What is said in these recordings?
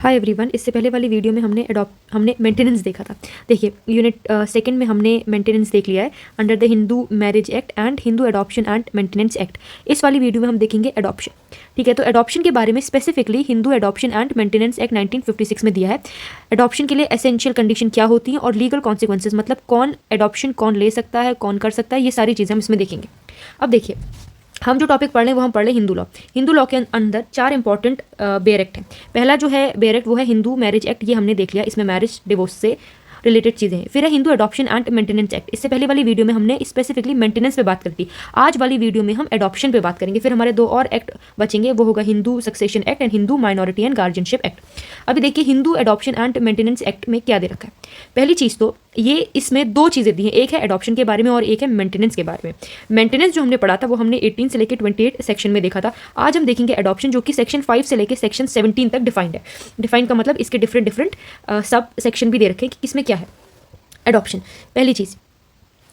Hi everyone, इससे पहले वाली वीडियो में हमने मेंटेनेंस देखा था। देखिए यूनिट सेकंड में हमने मेंटेनेंस देख लिया है under the Hindu marriage act and Hindu adoption and maintenance act. इस वाली वीडियो में हम देखेंगे एडॉप्शन। ठीक है, तो एडॉप्शन के बारे में specifically Hindu adoption and maintenance act 1956 में दिया है। एडॉप्शन के लिए एसेंशियल कंडीशन क्या होती हैं और लीगल कॉन्सिक्वेंसेज, मतलब कौन एडॉप्शन कौन ले सकता है, कौन कर सकता है, ये सारी चीज़ें हम इसमें देखेंगे। अब देखिए, हम जो टॉपिक पढ़ रहे हैं वो हम पढ़ रहे हैं हिंदू लॉ। हिंदू लॉ के अंदर 4 इंपॉर्टेंट बेयर एक्ट हैं। पहला जो है बेयर एक्ट वो है हिंदू मैरिज एक्ट, ये हमने देख लिया, इसमें मैरिज डिवोर्स से रिलेटेड चीज़ें हैं। फिर है Hindu adoption and maintenance act. इससे पहले वाली वीडियो में हमने स्पेसिफिकली मेंटेनेंस पे बात करी थी। आज वाली वीडियो में हम एडॉप्शन पे बात करेंगे। फिर हमारे 2 और एक्ट बचेंगे, वो होगा Hindu succession act and Hindu minority and guardianship act. अभी देखिए Hindu adoption and maintenance act में क्या दे रखा है। पहली चीज़ तो ये इसमें 2 चीज़ें दी हैं, एक है एडॉप्शन के बारे में और एक है मेंटेनेंस के बारे में। मेंटेनेंस जो हमने पढ़ा था वो हमने 18 से लेकर 28 सेक्शन में देखा था। आज हम देखेंगे एडॉप्शन, जो कि सेक्शन 5 से लेकर सेक्शन 17 तक डिफाइंड है। डिफाइंड का मतलब इसके डिफरेंट सब सेक्शन भी दे रखे हैं कि किसमें क्या है। एडॉप्शन पहली चीज़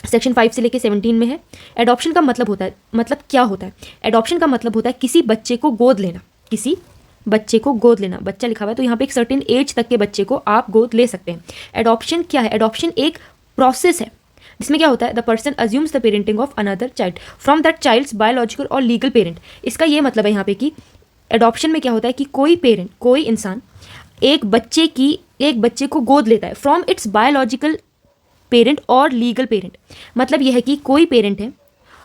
सेक्शन 5 से लेकर 17 में है। एडॉप्शन का मतलब होता है, मतलब क्या होता है, एडॉप्शन का मतलब होता है किसी बच्चे को गोद लेना। किसी बच्चे को गोद लेना, बच्चा लिखा हुआ है तो यहाँ पे एक सर्टेन एज तक के बच्चे को आप गोद ले सकते हैं। एडॉप्शन क्या है? एडॉप्शन एक प्रोसेस है जिसमें क्या होता है, the person assumes the parenting of another child from that child's biological और लीगल पेरेंट। इसका ये मतलब है यहाँ पे कि एडॉप्शन में क्या होता है कि कोई पेरेंट, कोई इंसान एक बच्चे को गोद लेता है फ्रॉम इट्स बायोलॉजिकल पेरेंट और लीगल पेरेंट। मतलब यह है कि कोई पेरेंट है,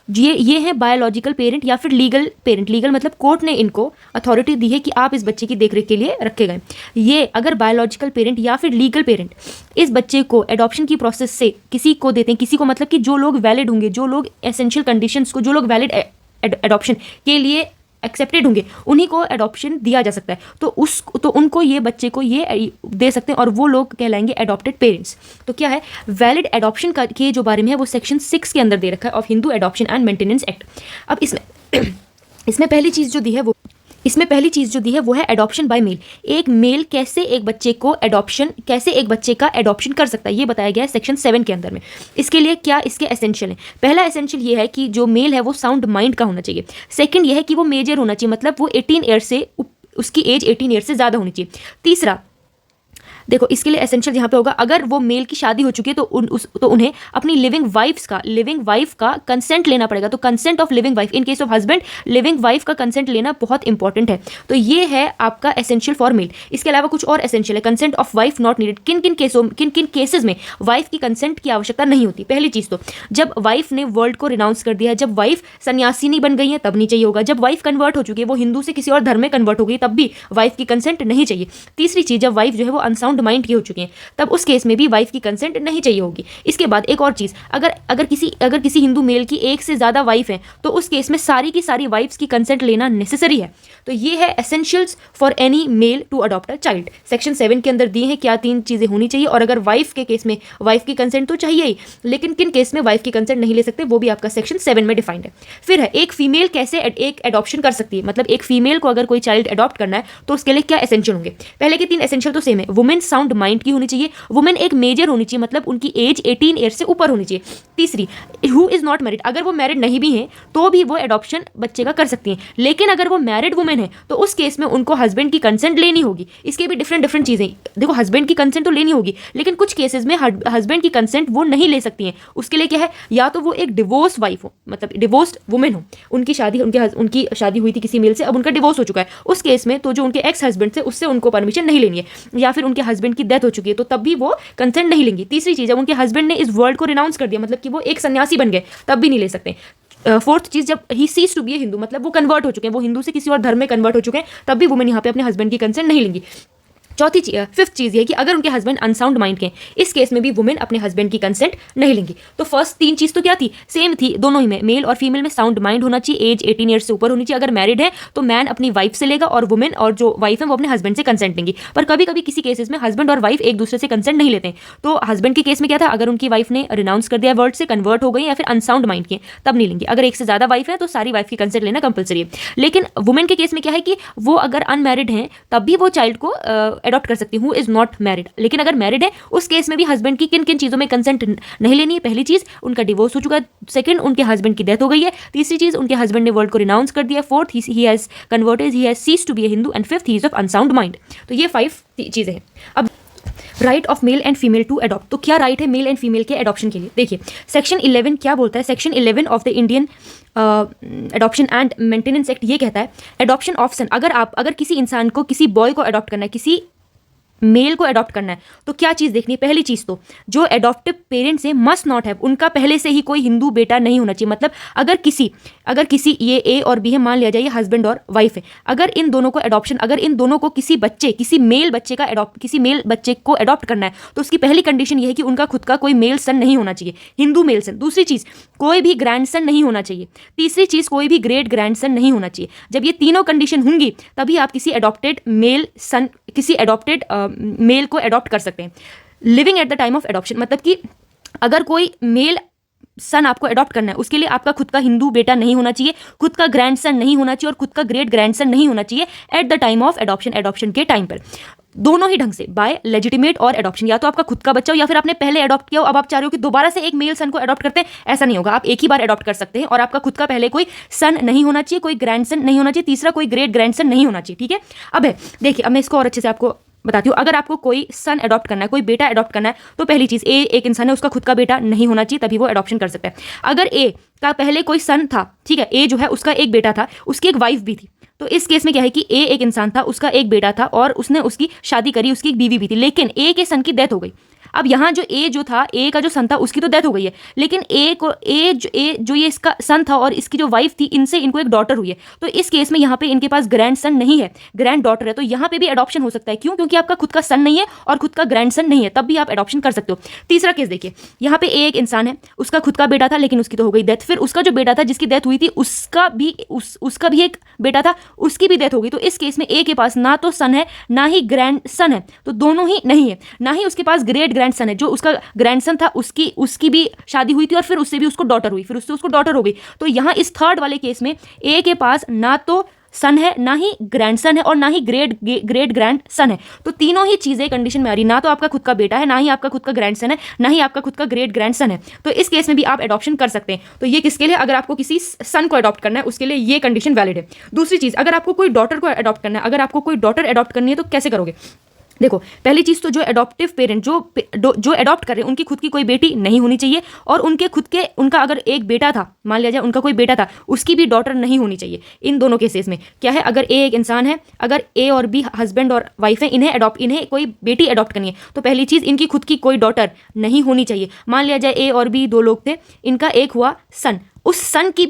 ये है बायोलॉजिकल पेरेंट या फिर लीगल पेरेंट। लीगल मतलब कोर्ट ने इनको अथॉरिटी दी है कि आप इस बच्चे की देखरेख के लिए रखे गए। ये अगर बायोलॉजिकल पेरेंट या फिर लीगल पेरेंट इस बच्चे को एडॉप्शन की प्रोसेस से किसी को देते हैं, किसी को मतलब कि जो लोग वैलिड होंगे, जो लोग एसेंशियल कंडीशंस को, जो लोग वैलिड एडॉप्शन के लिए एक्सेप्टेड होंगे, उन्हीं को एडॉप्शन दिया जा सकता है। तो उनको ये बच्चे को ये दे सकते हैं और वो लोग कहलाएंगे एडॉप्टेड पेरेंट्स। तो क्या है, वैलिड एडॉप्शन के जो बारे में है वो सेक्शन 6 के अंदर दे रखा है of Hindu adoption and maintenance act. अब इसमें पहली चीज़ जो दी है वो है एडॉप्शन बाय मेल। एक मेल कैसे एक बच्चे का एडॉप्शन कर सकता है, ये बताया गया है सेक्शन 7 के अंदर में। इसके लिए क्या इसके एसेंशियल है? पहला एसेंशियल ये है कि जो मेल है वो साउंड माइंड का होना चाहिए। सेकंड ये है कि वो मेजर होना चाहिए, मतलब वो 18 ईयर से, उसकी एज 18 ईयर से ज़्यादा होनी चाहिए। तीसरा देखो, इसके लिए एसेंशियल यहाँ पे होगा, अगर वो मेल की शादी हो चुकी है तो उन्हें अपनी लिविंग वाइफ का कंसेंट लेना पड़ेगा। तो consent of living wife, in case of husband living wife का कंसेंट लेना बहुत इंपॉर्टेंट है। तो ये है आपका एसेंशियल फॉर मेल। इसके अलावा कुछ और एसेंशियल है। Consent of wife not needed. किन किन केसेस में वाइफ की कंसेंट की आवश्यकता नहीं होती। पहली चीज़ तो जब वाइफ ने वर्ल्ड को रिनाउंस कर दिया है, जब वाइफ सन्यासी नहीं बन गई है तब नहीं चाहिए होगा। जब वाइफ कन्वर्ट हो चुकी है, वो हिंदू से किसी और धर्म में कन्वर्ट हो गई, तब भी वाइफ की कंसेंट नहीं चाहिए। तीसरी चीज़, जब वाइफ जो है वो अनसाउंड माइंड की हो चुकी है, तब उस केस में भी वाइफ की कंसेंट नहीं चाहिए होगी। इसके बाद एक और चीज, अगर किसी हिंदू मेल की एक से ज्यादा वाइफ है तो उस केस में सारी की सारी वाइफ्स की कंसेंट लेना नेसेसरी है। तो ये है essentials for any male to adopt a child. Section 7 के अंदर दी है क्या 3 चीजें होनी चाहिए। और अगर वाइफ के केस में वाइफ की कंसेंट तो चाहिए ही, लेकिन किन केस में वाइफ की कंसेंट नहीं ले सकते वो भी आपका सेक्शन 7 में डिफाइंड है। फिर है एक फीमेल कैसे एक एडॉप्शन कर सकती है, मतलब एक फीमेल को अगर कोई चाइल्ड अडॉप्ट करना है तो उसके लिए क्या एसेंशियल होंगे। पहले के 3 एसेंशियल तो सेम है। वुमेन साउंड माइंड की होनी चाहिए, वुमेन एक मेजर होनी चाहिए, मतलब उनकी एज 18 ईयर से ऊपर होनी चाहिए। तीसरी, हु इज नॉट मैरिड, अगर वो मैरिड नहीं भी हैं तो भी वो एडॉप्शन बच्चे का कर सकती हैं। लेकिन अगर वो मैरिड वुमेन है तो उस केस में उनको हस्बैंड की कंसेंट लेनी होगी। इसके भी डिफरेंट चीज़ें, देखो हस्बैंड की कंसेंट तो लेनी होगी, लेकिन कुछ केसेस में हस्बैंड की कंसेंट वो नहीं ले सकती हैं। उसके लिए क्या है, या तो वो एक डिवोर्स वाइफ हो, मतलब डिवोर्स्ड वुमेन हो, उनकी शादी हुई थी किसी मेल से, अब उनका डिवोर्स हो चुका है, उस केस में तो जो उनके एक्स हस्बैंड थे उससे उनको परमिशन नहीं लेनी है। या फिर उनके हस्बैंड की डेथ हो चुकी है तो तब भी वो कंसेंट नहीं लेंगी। तीसरी चीज़, जब उनके हस्बैंड ने इस वर्ल्ड को रिनाउंस कर दिया, मतलब कि वो एक सन्यासी बन गए, तब भी नहीं ले सकते। फोर्थ चीज़, जब he sees to be a Hindu, मतलब वो कन्वर्ट हो चुके हैं, वो हिंदू से किसी और धर्म में कन्वर्ट हो चुके हैं, तब भी वुमेन यहाँ पे अपने हस्बैंड की कंसेंट नहीं लेंगी। फिफ्थ चीज़ ये कि अगर उनके हस्बैंड अनसाउंड माइंड के, इस केस में भी वुमेन अपने हस्बैंड की कंसेंट नहीं लेंगी। तो फर्स्ट 3 चीज़ तो क्या थी, सेम थी दोनों ही में। मेल और फीमेल में साउंड माइंड होना चाहिए, एज 18 ईयर्स से ऊपर होनी चाहिए। अगर मैरिड है तो मैन अपनी वाइफ से लेगा और वुमेन और जो वाइफ है वो अपने हस्बैंड से कंसेंट लेंगी। पर कभी कभी किसी केसेस में हस्बैंड और वाइफ एक दूसरे से कंसेंट नहीं लेते हैं। तो हस्बैंड के केस में क्या था, अगर उनकी वाइफ ने रिनाउंस कर दिया, वर्ड से कन्वर्ट हो गई या फिर अनसाउंड माइंड के, तब नहीं लेंगे। अगर एक से ज़्यादा वाइफ है तो सारी वाइफ की कंसेंट लेना कंपलसरी है। लेकिन वुमेन के केस में क्या है कि वो अगर अनमैरिड हैं तब भी वो चाइल्ड को अडॉप्ट कर सकती हूँ इज नॉट मैरिड। लेकिन अगर मैरिड है उस केस में भी हस्बैंड की किन किन चीज़ों में कंसेंट नहीं लेनी है। पहली चीज़, उनका डिवोर्स हो चुका है। सेकंड, उनके हस्बैंड की डेथ हो गई है। तीसरी चीज़, उनके हस्बैंड ने वर्ल्ड को रिनाउंस कर दिया। Fourth, he has converted, he has ceased to be a Hindu. And fifth, he is of unsound mind. तो ये 5 चीज़ें हैं। अब right of male and female to adopt, तो क्या राइट है मेल एंड फीमेल के अडॉप्शन के लिए? देखिए सेक्शन 11 क्या बोलता है। Section 11 of the Indian adoption and maintenance act ये कहता है अडॉप्शन ऑफ सन, अगर किसी इंसान को किसी बॉय को अडॉप्ट करना है, किसी मेल को अडॉप्ट करना है, तो क्या चीज़ देखनी है? पहली चीज़ तो जो एडॉप्टिव पेरेंट्स है मस्ट नॉट हैव, उनका पहले से ही कोई हिंदू बेटा नहीं होना चाहिए। मतलब अगर किसी ये ए और बी है, मान लिया जाए ये हस्बैंड और वाइफ है, अगर इन दोनों को एडॉप्शन, अगर इन दोनों को किसी मेल बच्चे को अडॉप्ट करना है, तो उसकी पहली कंडीशन ये है कि उनका खुद का कोई मेल सन नहीं होना चाहिए, हिंदू मेल सन। दूसरी चीज़, कोई भी ग्रैंड सन नहीं होना चाहिए। तीसरी चीज़, कोई भी ग्रेट ग्रैंड सन नहीं होना चाहिए। जब ये तीनों कंडीशन होंगी तभी आप किसी एडॉप्टेड मेल को अडॉप्ट कर सकते हैं। Living at the time of adoption, मतलब कि अगर कोई मेल सन आपको अडॉप्ट करना है, उसके लिए आपका खुद का हिंदू बेटा नहीं होना चाहिए, खुद का ग्रैंड सन नहीं होना चाहिए और खुद का ग्रेट ग्रैंड सन नहीं होना चाहिए at the time of adoption के टाइम पर। दोनों ही ढंग से, बाय लेजिटिमेट और एडॉप्शन, या तो आपका खुद का बच्चा हो या फिर आपने पहले अडॉप्ट किया हो, अब आप चाह रहे हो कि दोबारा से एक मेल सन को अडॉप्ट करते हैं, ऐसा नहीं होगा। आप एक ही बार अडॉप्ट कर सकते हैं और आपका खुद का पहले कोई सन नहीं होना चाहिए, कोई ग्रैंड सन नहीं होना चाहिए, तीसरा कोई ग्रेट ग्रैंड सन नहीं होना चाहिए। ठीक है, अब है देखिए, अब मैं इसको और अच्छे से आपको बताती हूँ। अगर आपको कोई सन अडॉप्ट करना है, कोई बेटा अडॉप्ट करना है, तो पहली चीज़, ए एक इंसान है, उसका खुद का बेटा नहीं होना चाहिए, तभी वो अडॉप्शन कर सकता है। अगर ए का पहले कोई सन था, ठीक है, ए जो है उसका एक बेटा था, उसकी एक वाइफ भी थी, तो इस केस में क्या है कि ए एक इंसान था, उसका एक बेटा था और उसने उसकी शादी करी, उसकी एक बीवी भी थी, लेकिन ए के सन की डेथ हो गई। अब यहाँ जो ए का जो सन था उसकी तो डेथ हो गई है, लेकिन ए जो ये इसका सन था और इसकी जो वाइफ थी, इनको एक डॉटर हुई है। तो इस केस में यहाँ पे इनके पास ग्रैंड सन नहीं है, ग्रैंड डॉटर है, तो यहाँ पे भी एडॉप्शन हो सकता है। क्यों? क्योंकि आपका खुद का सन नहीं है और खुद का ग्रैंड सन नहीं है, तब भी आप एडॉप्शन कर सकते हो। तीसरा केस देखिए, यहाँ पे एक इंसान है, उसका खुद का बेटा था लेकिन उसकी तो हो गई डेथ, फिर उसका जो बेटा था जिसकी डेथ हुई थी उसका भी एक बेटा था, उसकी भी डेथ हो गई। तो इस केस में ए के पास ना तो सन है ना ही ग्रैंड सन है, तो दोनों ही नहीं है, ना ही उसके पास ग्रेट ग्रैंडसन है। जो उसका ग्रैंडसन था उसकी भी शादी हुई थी और फिर उससे भी उसको डॉटर हुई, फिर उससे उसको डॉटर हो गई। तो यहाँ इस थर्ड वाले केस में ए के पास ना तो सन है, ना ही ग्रैंडसन है और ना ही ग्रेट ग्रैंड सन है। तो तीनों ही चीज़ें कंडीशन में आ रही, ना तो आपका खुद का बेटा है, ना ही आपका खुद का ग्रैंडसन है, ना ही आपका खुद का ग्रेट ग्रैंडसन है। तो इस केस में भी आप एडॉप्शन कर सकते हैं। तो ये किसके लिए? अगर आपको किसी सन को अडॉप्ट करना है उसके लिए ये कंडीशन वैलिड है। दूसरी चीज़, अगर आपको कोई डॉटर को अडॉप्ट करना है, अगर आपको कोई डॉटर अडॉप्ट करनी है तो कैसे करोगे? देखो, पहली चीज़ तो जो एडॉप्टिव पेरेंट जो अडॉप्ट कर रहे हैं उनकी खुद की कोई बेटी नहीं होनी चाहिए, और उनका अगर एक बेटा था, मान लिया जाए उनका कोई बेटा था, उसकी भी डॉटर नहीं होनी चाहिए। इन दोनों केसेस में क्या है, अगर ए एक इंसान है, अगर ए और बी हस्बैंड और वाइफ है, इन्हें कोई बेटी अडॉप्ट करनी है, तो पहली चीज़ इनकी खुद की कोई डॉटर नहीं होनी चाहिए। मान लिया जाए ए और बी दो लोग थे, इनका एक हुआ सन, उस सन की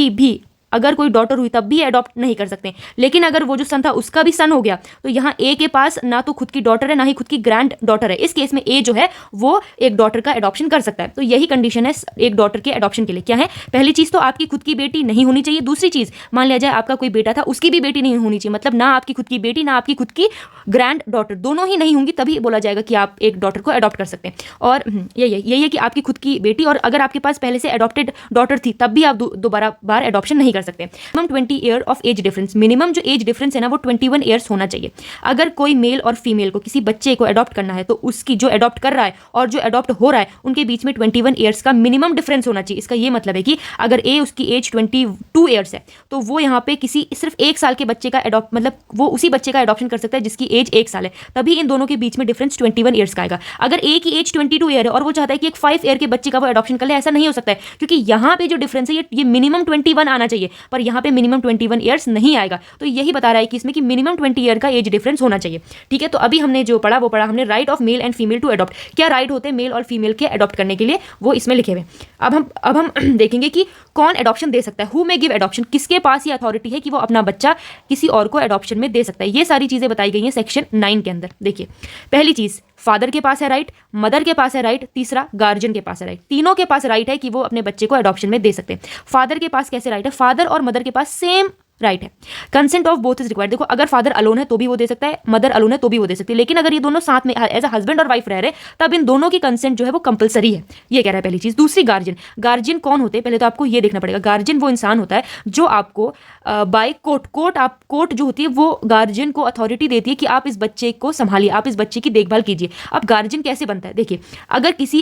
भी अगर कोई डॉटर हुई तब भी अडॉप्ट नहीं कर सकते। लेकिन अगर वो जो सन था उसका भी सन हो गया, तो यहाँ ए के पास ना तो खुद की डॉटर है ना ही खुद की ग्रैंड डॉटर है। इस केस में ए जो है वो एक डॉटर का अडॉप्शन कर सकता है। तो यही कंडीशन है एक डॉटर के अडॉप्शन के लिए। क्या है? पहली चीज़ तो आपकी खुद की बेटी नहीं होनी चाहिए। दूसरी चीज़, मान लिया जाए आपका कोई बेटा था, उसकी भी बेटी नहीं होनी चाहिए, मतलब ना आपकी खुद की बेटी ना आपकी खुद की ग्रैंड डॉटर, दोनों ही नहीं होंगी, तभी बोला जाएगा कि आप एक डॉटर को अडॉप्ट कर सकते हैं। और यही है कि आपकी खुद की बेटी, और अगर आपके पास पहले से अडॉप्टेड डॉटर थी तब भी आप दोबारा बार अडॉप्शन नहीं कर सकते। 20 year of age difference, minimum जो एज डिफरेंस है ना वो 21 ईयर्स होना चाहिए। अगर कोई मेल और फीमेल को किसी बच्चे को अडॉप्ट करना है तो उसकी जो अडॉप्ट कर रहा है और जो अडॉप्ट हो रहा है उनके बीच में 21 ईयर्स का मिनिमम डिफरेंस होना चाहिए। इसका ये मतलब है कि अगर उसकी एज 22 ईयर्स है तो वो यहाँ पे सिर्फ 1 साल के बच्चे का अडॉप्ट, मतलब वो उसी बच्चे का अडॉप्शन कर सकता है जिसकी एज 1 साल है, तभी इन दोनों के बीच में डिफरेंस 21 ईयर्स का आएगा। अगर ए की एज 22 ईयर है और वो चाहता है कि एक 5 ईयर के बच्चे का वो अडॉप्शन कर ले, ऐसा नहीं हो सकता है, क्योंकि यहाँ पे जो डिफरेंस है ये मिनिमम 21 आना चाहिए, पर यहाँ पे मिनिमम 21 ईयर्स नहीं आएगा। तो यही बता रहा है कि इसमें कि मिनिमम 20 ईयर का एज डिफरेंस होना चाहिए। ठीक है, तो अभी हमने जो पढ़ा वो पढ़ा हमने right of male and female to adopt. क्या राइट होते हैं मेल और फीमेल के अडॉप्ट करने के लिए, वो इसमें लिखे हुए। अब हम देखेंगे कि कौन अडॉप्शन दे सकता है, हु मे गिव अडॉप्शन, किसके पास ये अथॉरिटी है कि वो अपना बच्चा किसी और को अडॉप्शन में दे सकता है। ये सारी चीजें बताई गई हैं सेक्शन 9 के अंदर। देखिए, पहली चीज, फादर के पास है राइट, मदर के पास है राइट, तीसरा गार्जियन के पास है राइट। तीनों के पास राइट है कि वो अपने बच्चे को अडॉप्शन में दे सकते हैं। फादर के पास कैसे राइट है? फादर और मदर के पास सेम राइट है। Consent of both is required. देखो अगर फादर अलोन है तो भी वो दे सकता है, मदर अलोन है तो भी वो दे सकती है, लेकिन अगर ये दोनों साथ में एज अ हस्बैंड और वाइफ रह रहे तब इन दोनों की कंसेंट जो है वो कंपलसरी है, ये कह रहा है पहली चीज। दूसरी गार्जियन, गार्जियन कौन होते हैं पहले तो आपको ये देखना पड़ेगा। गार्जियन वो इंसान होता है जो आपको बाय कोर्ट जो होती है वो गार्जियन को अथॉरिटी देती है कि आप इस बच्चे को संभालिए, आप इस बच्चे की देखभाल कीजिए। अब गार्जियन कैसे बनता है, देखिए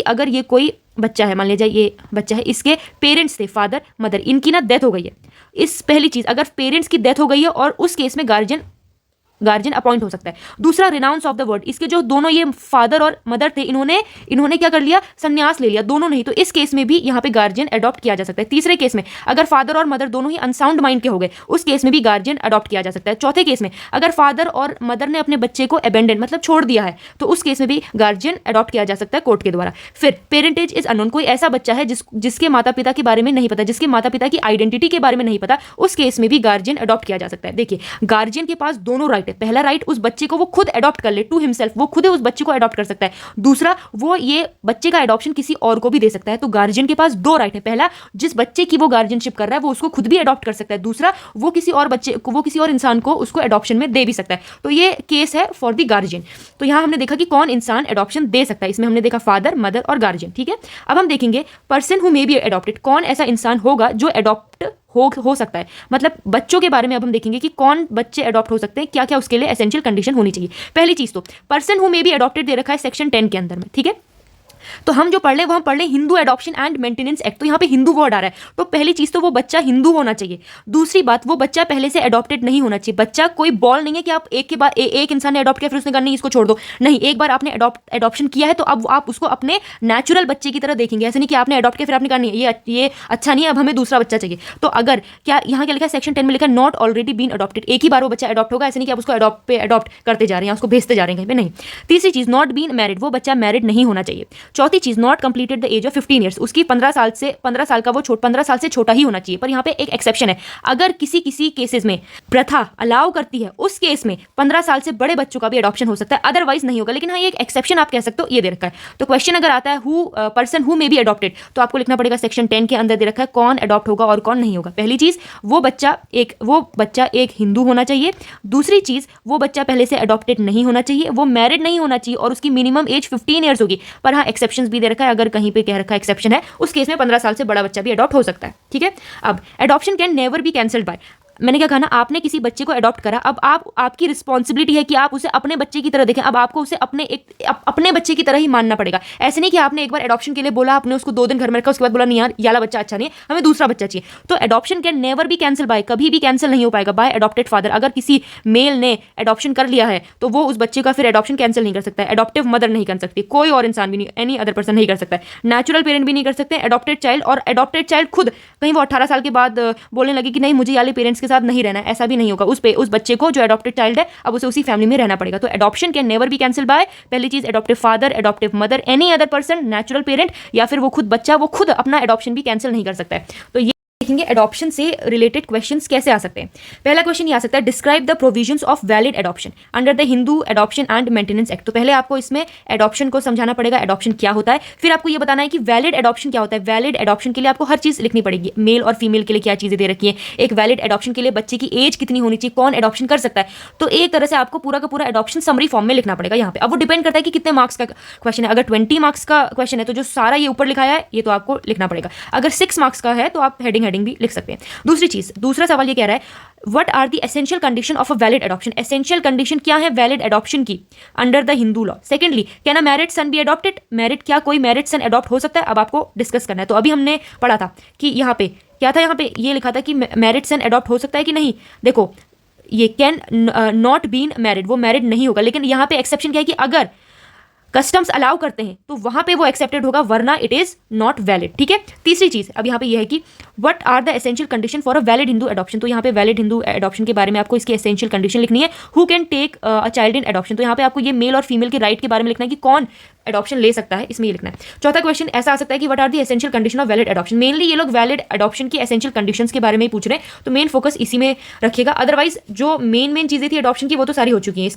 अगर ये कोई बच्चा है, मान लीजिए ये बच्चा है, इसके पेरेंट्स थे फादर मदर, इनकी ना डेथ हो गई है। इस पहली चीज, अगर पेरेंट्स की डेथ हो गई है और उस केस में गार्जियन अपॉइंट हो सकता है। दूसरा रिनाउंस ऑफ द वर्ड, इसके जो दोनों ये फादर और मदर थे इन्होंने क्या कर लिया, संन्यास ले लिया, दोनों नहीं, तो इस केस में भी यहाँ पे गार्जियन अडॉप्ट किया जा सकता है। तीसरे केस में अगर फादर और मदर दोनों ही अनसाउंड माइंड के हो गए, उस केस में भी गार्जियन अडॉप्ट किया जा सकता है। चौथे केस में अगर फादर और मदर ने अपने बच्चे को अबेंडन मतलब छोड़ दिया है, तो उस केस में भी गार्जियन अडॉप्ट किया जा सकता है कोर्ट के द्वारा। फिर पेरेंटेज इज अननोन, कोई ऐसा बच्चा है जिसके माता पिता के बारे में नहीं पता, जिसके माता पिता की आइडेंटिटी के बारे में नहीं पता, उस केस में भी गार्जियन अडॉप्ट किया जा सकता है। देखिए गार्जियन के पास दोनों राइट है। पहला राइट उस बच्चे को वो खुद अडॉप्ट कर ले टू हिमसेल्फ, वो खुद उस बच्चे को अडॉप्ट कर सकता है। दूसरा वो ये बच्चे का अडॉप्शन किसी और को भी दे सकता है। तो गार्जियन के पास दो राइट है। पहला, जिस बच्चे की वो गार्जियनशिप कर रहा है वो उसको खुद भी अडॉप्ट कर सकता है। दूसरा, वो किसी और इंसान को उसको अडॉप्शन में दे भी सकता है। तो ये केस है फॉर द गार्जियन। तो यहां हमने देखा कि कौन इंसान अडॉप्शन दे सकता है, इसमें हमने देखा फादर मदर और गार्जियन। ठीक है, अब हम देखेंगे person who may be adopted, कौन ऐसा इंसान होगा जो अडॉप्ट हो सकता है। मतलब बच्चों के बारे में अब हम देखेंगे कि कौन बच्चे अडॉप्ट हो सकते हैं, क्या क्या उसके लिए एसेंशियल कंडीशन होनी चाहिए। पहली चीज तो person who may be adopted दे रखा है सेक्शन 10 के अंदर में। ठीक है, तो हम जो पढ़ ले वो हम पढ़ ले Hindu adoption and maintenance act. तो यहाँ पे हिंदू वर्ड आ रहा है, तो पहली चीज तो वो बच्चा हिंदू होना चाहिए। दूसरी बात, वो बच्चा पहले से अडॉप्टेड नहीं होना चाहिए। बच्चा कोई बॉल नहीं है कि आप एक के बाद एक इंसान ने अडॉप्ट किया फिर उसने कहा नहीं इसको छोड़ दो, नहीं, एक बार आपने अडॉप्शन किया है तो अब आप उसको अपने नेचुरल बच्चे की तरह देखेंगे। ऐसे नहीं कि आपने अडॉप्ट किया फिर आपने कहा नहीं ये अच्छा नहीं है, अब हमें दूसरा बच्चा चाहिए। तो अगर क्या यहाँ क्या लिखा है सेक्शन 10 में लिखा नॉट ऑलरेडी बीन अडॉप्टेड, एक ही बार वो बच्चा अडॉप्ट होगा, ऐसे नहीं कि आप उसको अडॉप्ट करते जा रहे हैं, उसको भेजते जा रहे हैं, नहीं। तीसरी चीज नॉट बीन मैरिड, वो बच्चा मैरिड नहीं होना चाहिए। चौथी चीज not completed the age of 15 years, उसकी 15 साल का वो 15 साल से छोटा ही होना चाहिए। पर यहाँ पे एक एक्सेप्शन है, अगर किसी केसेस में प्रथा अलाउ करती है उस केस में 15 साल से बड़े बच्चों का भी अडॉप्शन हो सकता है, अदरवाइज नहीं होगा। लेकिन हाँ, ये एक एक्सेप्शन आप कह सकते हो, ये दे रखा है। तो क्वेश्चन अगर आता है person who may be adopted, तो आपको लिखना पड़ेगा सेक्शन 10 के अंदर दे रखा है कौन अडॉप्ट होगा और कौन नहीं होगा। पहली चीज वो बच्चा एक हिंदू होना चाहिए। दूसरी चीज वो बच्चा पहले से अडॉप्टेड नहीं होना चाहिए, वो मैरिड नहीं होना चाहिए और उसकी मिनिमम एज 15 ईयर्स होगी। पर हाँ, एक्सेप्शन भी दे रखा है, अगर कहीं पे कह रखा है एक्सेप्शन है, उस केस में 15 साल से बड़ा बच्चा भी अडॉप्ट हो सकता है। ठीक है, अब adoption can never be cancelled by, मैंने क्या कहा ना, आपने किसी बच्चे को अडॉप्ट करा, अब आपकी रिस्पॉन्सिबिलिटी है कि आप उसे अपने बच्चे की तरह देखें। अब आपको उसे अपने बच्चे की तरह ही मानना पड़ेगा। ऐसे नहीं कि आपने एक बार अडॉप्शन के लिए बोला, आपने उसको 2 दिन घर में रखा, उसके बाद बोला नहीं यार ये वाला बच्चा अच्छा नहीं है, हमें दूसरा बच्चा चाहिए। तो adoption can never be cancel bye, कभी भी कैंसिल नहीं हो पाएगा बाय अडॉप्टेड फादर। अगर किसी मेल ने अडॉप्शन कर लिया है तो वो उस बच्चे का फिर अडॉप्शन कैंसिल नहीं कर सकता है। अडॉप्टिव मदर नहीं कर सकती, कोई और इंसान भी नहीं, एनी अदर पर्सन नहीं कर सकता है। नेचुरल पेरेंट भी नहीं कर सकते, अडॉप्टेड चाइल्ड, और अडॉप्टेड चाइल्ड खुद कहीं वो 18 साल के बाद बोलने लगे कि नहीं मुझे वाले पेरेंट्स के साथ नहीं रहना है, भी नहीं होगा। उस बच्चे को जो अडॉप्टेड चाइल्ड है अब उसे उसी फैमिली में रहना पड़ेगा। तो adoption can never be cancel bye, पहली चीज adoptive father, adoptive mother, any other person, natural parent, या फिर वो खुद बच्चा, वो खुद अपना अडॉप्शन भी कैंसिल नहीं कर सकता है। तो ये देखेंगे अडॉप्शन से रिलेटेड क्वेश्चंस कैसे आ सकते हैं। पहला क्वेश्चन ये आ सकता है, describe the provisions of valid adoption under the Hindu adoption and maintenance act. तो पहले आपको इसमें एडॉप्शन को समझाना पड़ेगा, एडॉप्शन क्या होता है, फिर आपको ये बताना है कि वैलिड एडॉप्शन क्या होता है। वैलिड एडॉप्शन के लिए आपको हर चीज लिखनी पड़ेगी, मेल और फीमेल के लिए क्या चीजें दे रखी है, एक वैलिड एडॉप्शन के लिए बच्चे की एज कितनी होनी चाहिए, कौन एडॉप्शन कर सकता है। तो एक तरह से आपको पूरा का पूरा एडॉप्शन समरी फॉर्म में लिखना पड़ेगा यहाँ पे। अब वो डिपेंड करता है कि कितने मार्क्स का क्वेश्चन है। अगर 20 मार्क्स का क्वेश्चन है तो जो सारा ये ऊपर लिखाया है ये तो आपको लिखना पड़ेगा। अगर 6 मार्क्स का है तो आप हेडिंग भी लिख सकते हैं। दूसरा सवाल ये कह रहा है what are the essential condition of a valid adoption. Essential condition क्या है वैलिड एडॉप्शन की under the Hindu law. Secondly, can a married son be adopted, क्या कोई मैरिड सन अडॉप्ट हो सकता है। अब आपको डिस्कस करना है। तो अभी हमने पढ़ा था कि यहाँ पे क्या था, यहाँ पे ये लिखा था कि मैरिड सन अडॉप्ट हो सकता है कि नहीं। देखो ये कैन नॉट बीन मैरिड, वो मैरिड नहीं होगा, लेकिन यहाँ पे एक्सेप्शन क्या है कि अगर कस्टम्स अलाउ करते हैं तो वहां पे वो एक्सेप्टेड होगा, वरना इट इज नॉट वैलिड। ठीक है, तीसरी चीज अब यहाँ पे ये है कि what are the essential condition for a valid Hindu adoption. तो यहाँ पे वैलिड हिंदू एडॉप्शन के बारे में आपको इसकी एसेंशियल कंडीशन लिखनी है। Who can take a child in adoption, तो यहाँ पे आपको ये मेल और फीमेल के राइट के बारे में लिखना है कि कौन एडॉप्शन ले सकता है, इसमें ये लिखना है। चौथा क्वेश्चन ऐसा आ सकता है कि what are the essential condition of valid adoption. Mainly ये लोग वैलिड एडॉप्शन की एसेंशियल कंडीशंस के बारे में ही पूछ रहे हैं, तो मेन फोकस इसी में रखिएगा। अदरवाइज जो मेन चीजें थी एडॉप्शन की वो तो सारी हो चुकी हैं।